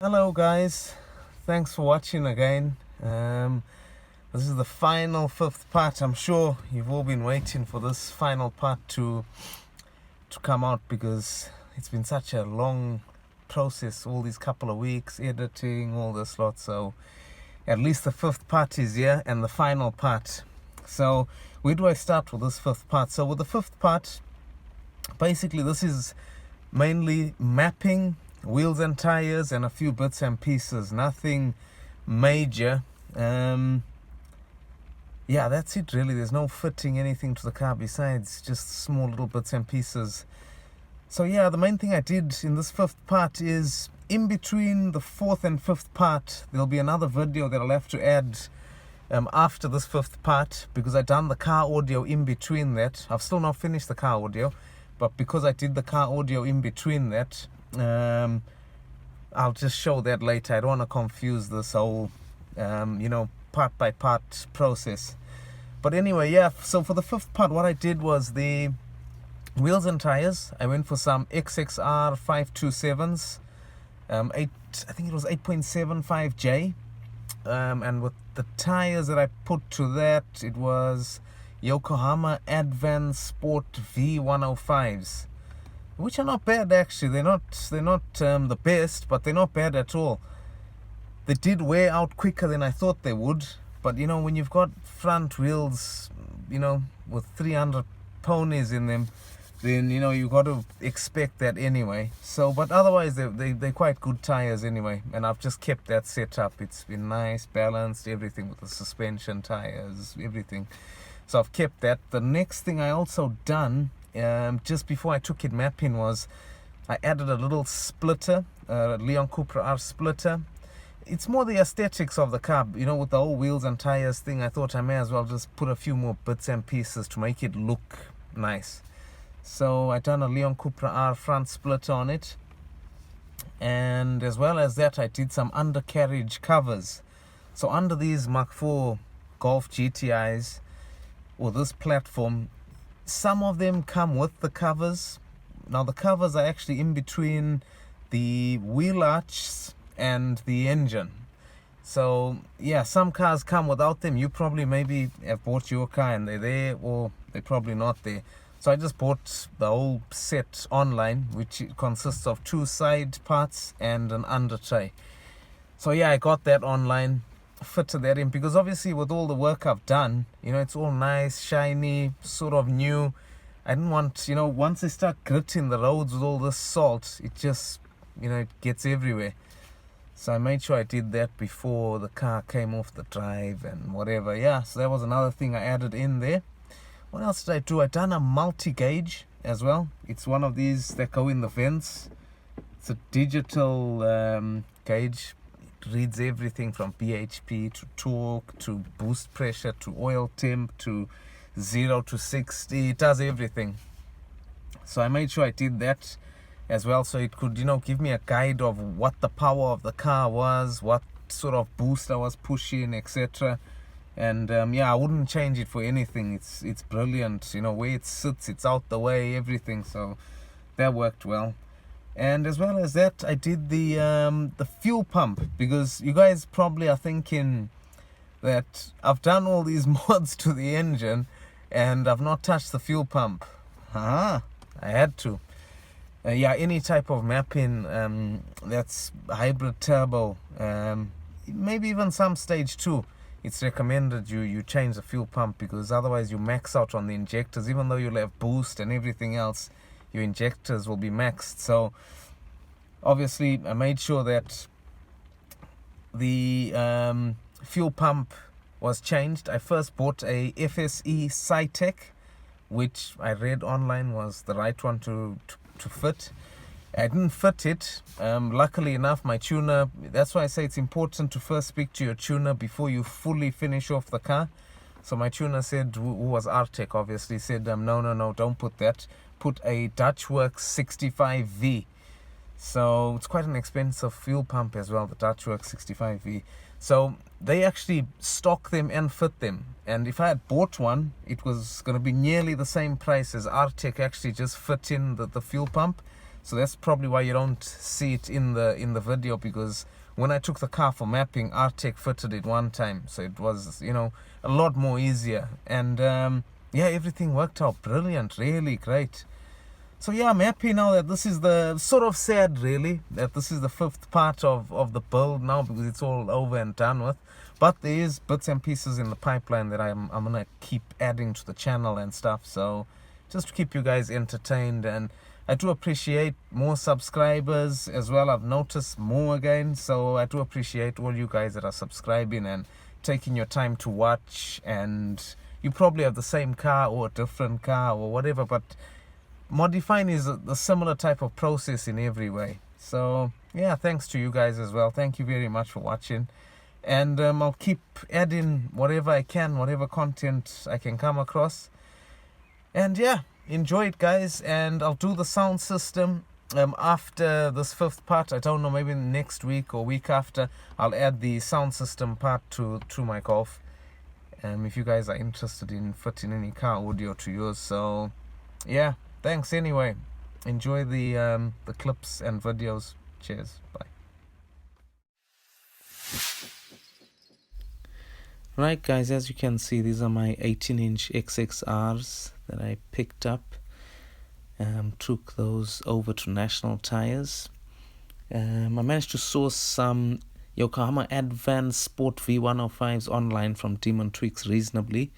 Hello guys, thanks for watching again. This is the final fifth part. I'm sure you've all been waiting for this final part to come out because it's been such a long process, all these couple of weeks, editing, all this lot. So at least the fifth part is here and the final part. So where do I start with this fifth part? So with the fifth part, basically this is mainly mapping wheels and tires and a few bits and pieces, nothing major. Yeah, that's it really. There's no fitting anything to the car besides just small little bits and pieces. So yeah, the main thing I did in this fifth part is in between the fourth and fifth part there'll be another video that I'll have to add after this fifth part, because I done the car audio in between that. I've still not finished the car audio, but because I did the car audio in between that, I'll just show that later. I don't want to confuse this whole part by part process. But anyway, yeah, so for the fifth part what I did was the wheels and tires. I went for some XXR 527s, I think it was 8.75J, and with the tires that I put to that, it was Yokohama Advan Sport V105s, which are not bad actually. They're not the best, but they're not bad at all. They did wear out quicker than I thought they would, but when you've got front wheels, with 300 ponies in them, then you got to expect that anyway. So, but otherwise they're quite good tires anyway, and I've just kept that set up. It's been nice, balanced, everything with the suspension, tires, everything. So I've kept that. The next thing I also done, just before I took it mapping, was I added a little splitter, Leon Cupra R splitter. It's more the aesthetics of the car, with the whole wheels and tires thing. I thought I may as well just put a few more bits and pieces to make it look nice. So I done a Leon Cupra R front splitter on it, and as well as that I did some undercarriage covers. So under these MK4 Golf GTIs, or this platform, some of them come with the covers. Now the covers are actually in between the wheel arches and the engine. So yeah, some cars come without them. You probably maybe have bought your car and they're there, or they're probably not there. So I just bought the whole set online, which consists of two side parts and an under tray. So yeah, I got that online, fitted that in, because obviously with all the work I've done, it's all nice, shiny, sort of new. I didn't want, once they start gritting the roads with all this salt, it just, it gets everywhere. So I made sure I did that before the car came off the drive and whatever. Yeah, so that was another thing I added in there. What else did I do? I done a multi-gauge as well. It's one of these that go in the vents. It's a digital gauge. It reads everything from bhp to torque to boost pressure to oil temp to 0 to 60. It does everything. So I made sure I did that as well, so it could give me a guide of what the power of the car was, what sort of boost I was pushing, etc. And yeah, I wouldn't change it for anything. It's brilliant, where it sits, it's out the way, everything. So that worked well. And as well as that, I did the fuel pump, because you guys probably are thinking that I've done all these mods to the engine and I've not touched the fuel pump. I had to. Yeah, any type of mapping that's hybrid turbo, maybe even some stage 2, it's recommended you change the fuel pump, because otherwise you max out on the injectors. Even though you'll have boost and everything else, your injectors will be maxed. So obviously I made sure that the fuel pump was changed. I first bought a FSE Cytec, which I read online was the right one to fit. I didn't fit it. Luckily enough, my tuner, that's why I say it's important to first speak to your tuner before you fully finish off the car. So my tuner said, who was Artec obviously, said no, don't put that, put a DeatschWerks 65V. So it's quite an expensive fuel pump as well, the DeatschWerks 65V. So they actually stock them and fit them, and if I had bought one, it was going to be nearly the same price as Artec actually just fit in the fuel pump. So that's probably why you don't see it in the video, because when I took the car for mapping, Artec fitted it one time, so it was, you know, a lot more easier. And yeah, everything worked out brilliant, really great. So yeah, I'm happy now that this is the, sort of sad really, that this is the 5th part of the build now, because it's all over and done with. But there is bits and pieces in the pipeline that I'm gonna keep adding to the channel and stuff, so just to keep you guys entertained. And I do appreciate more subscribers as well. I've noticed more again, so I do appreciate all you guys that are subscribing and taking your time to watch. And you probably have the same car or a different car or whatever, but modifying is a similar type of process in every way. So yeah, thanks to you guys as well. Thank you very much for watching. And I'll keep adding whatever I can, whatever content I can come across. And yeah, enjoy it guys. And I'll do the sound system after this 5th part. I don't know, maybe next week or week after, I'll add the sound system part to my Golf. If you guys are interested in fitting any car audio to yours. So yeah, thanks anyway. Enjoy the clips and videos. Cheers. Bye. Right guys, as you can see, these are my 18-inch XXRs that I picked up. Took those over to National Tires. I managed to source some Yokohama Advan Sport V105s online from Demon Tweaks reasonably.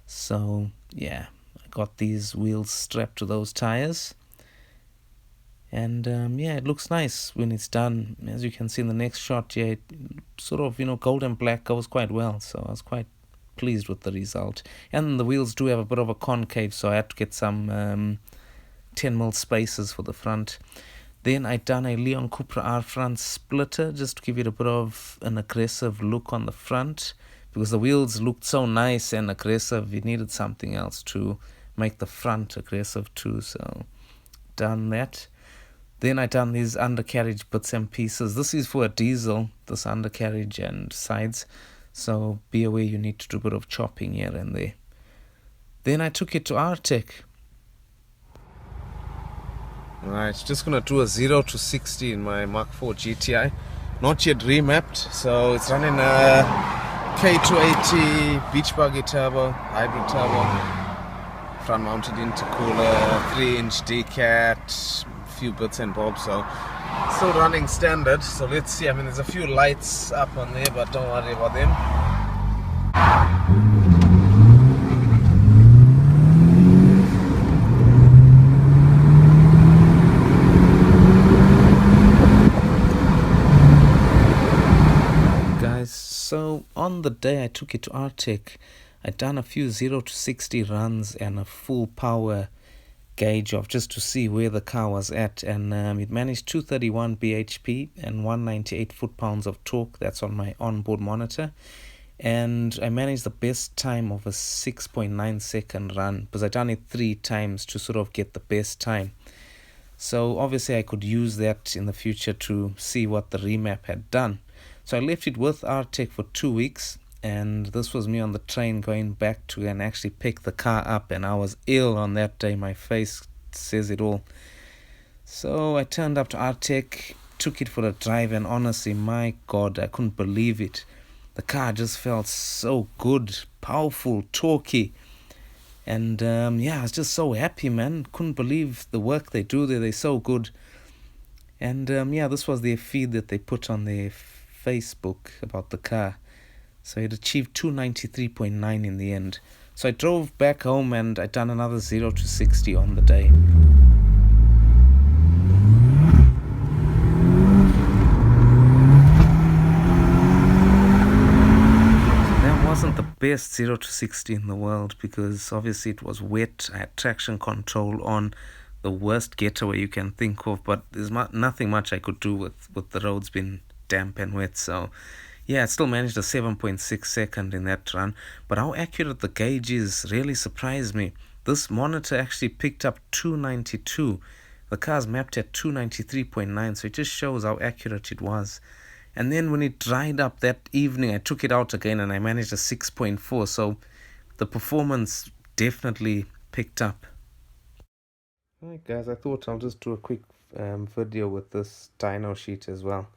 So yeah, I got these wheels strapped to those tires. And yeah, it looks nice when it's done. As you can see in the next shot here, it sort of, you know, gold and black goes quite well. So I was quite pleased with the result. And the wheels do have a bit of a concave, so I had to get some 10mm spacers for the front. Then I done a Leon Cupra R front splitter just to give it a bit of an aggressive look on the front, because the wheels looked so nice and aggressive. It needed something else to make the front aggressive too. So done that. Then I done these undercarriage bits and pieces. This is for a diesel, this undercarriage and sides. So be aware you need to do a bit of chopping here and there. Then I took it to Artec. Right, just gonna do a 0 to 60 in my MK4 GTI. Not yet remapped, so it's running a K280 beach buggy turbo, hybrid turbo, front mounted intercooler, 3-inch decat, few bits and bobs, so still running standard. So let's see. I mean, there's a few lights up on there, but don't worry about them. Guys, so on the day I took it to Artec, I'd done a few 0 to 60 runs and a full power gauge of just to see where the car was at, and it managed 231 bhp and 198 foot-pounds of torque. That's on my onboard monitor, and I managed the best time of a 6.9 second run, because I done it 3 times to sort of get the best time. So obviously I could use that in the future to see what the remap had done. So I left it with Artec for 2 weeks. And this was me on the train going back to and actually pick the car up, and I was ill on that day. My face says it all. So I turned up to Artec, took it for a drive, and honestly, my God, I couldn't believe it. The car just felt so good, powerful, torquey. And yeah, I was just so happy, man. Couldn't believe the work they do there. They're so good. And yeah, this was their feed that they put on their Facebook about the car. So it achieved 293.9 in the end. So I drove back home and I done another 0 to 60 on the day. That wasn't the best 0 to 60 in the world, because obviously it was wet. I had traction control on, the worst getaway you can think of, but there's nothing much I could do with the roads being damp and wet. So yeah, I still managed a 7.6 second in that run, but how accurate the gauge is really surprised me. This monitor actually picked up 292. The car's mapped at 293.9, so it just shows how accurate it was. And then when it dried up that evening, I took it out again and I managed a 6.4, so the performance definitely picked up. Alright guys, I thought I'll just do a quick video with this dyno sheet as well.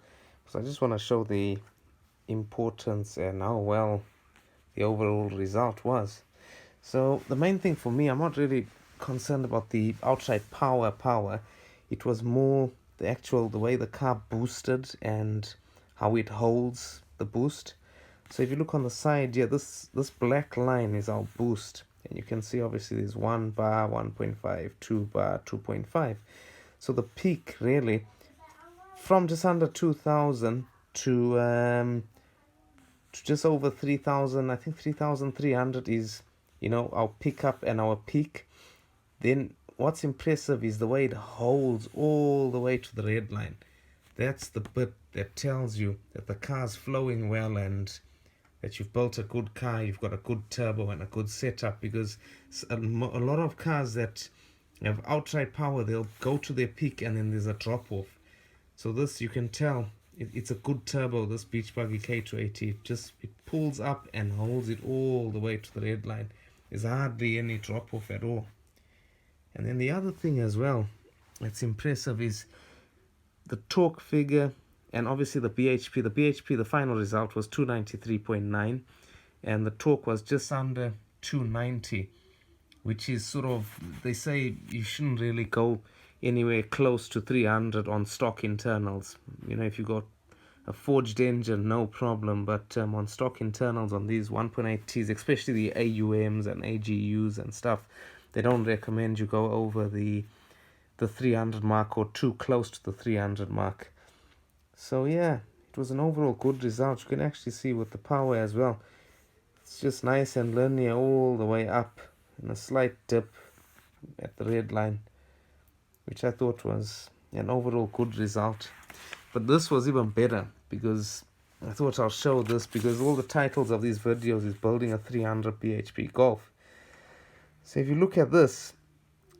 So I just want to show the importance and how well the overall result was. So the main thing for me, I'm not really concerned about the outside power. It was more the way the car boosted and how it holds the boost. So if you look on the side here, this black line is our boost, and you can see obviously there's 1 bar, 1.5, 2 bar, 2.5. So the peak really from just under 2,000 to just over 3,000, I think 3,300 is, our pickup and our peak. Then what's impressive is the way it holds all the way to the red line. That's the bit that tells you that the car's flowing well and that you've built a good car, you've got a good turbo and a good setup, because a lot of cars that have outright power, they'll go to their peak and then there's a drop off. So this, you can tell it's a good turbo, this Beach Buggy K280. It pulls up and holds it all the way to the red line. There's hardly any drop off at all. And then the other thing as well that's impressive is the torque figure, and obviously the BHP. The final result was 293.9, and the torque was just under 290, which is sort of, they say you shouldn't really go anywhere close to 300 on stock internals. If you got a forged engine, no problem, but on stock internals on these 1.8Ts, especially the AUMs and AGUs and stuff, they don't recommend you go over the 300 mark or too close to the 300 mark. So yeah, it was an overall good result. You can actually see with the power as well, it's just nice and linear all the way up, and a slight dip at the red line, which I thought was an overall good result. But this was even better, because I thought I'll show this, because all the titles of these videos is building a 300 bhp Golf. So if you look at this,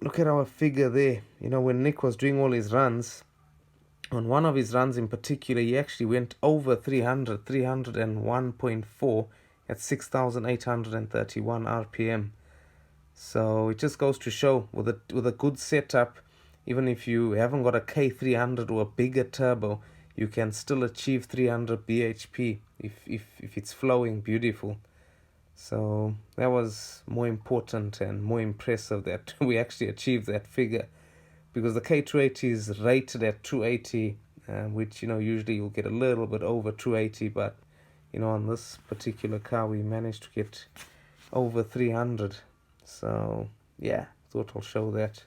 look at our figure there. When Nick was doing all his runs, on one of his runs in particular, he actually went over 301.4 at 6,831 RPM. So it just goes to show, with a good setup, even if you haven't got a K300 or a bigger turbo, you can still achieve 300 bhp if it's flowing beautiful. So that was more important and more impressive that we actually achieved that figure, because the K280 is rated at 280, which usually you'll get a little bit over 280, but on this particular car we managed to get over 300. So yeah, thought I'll show that.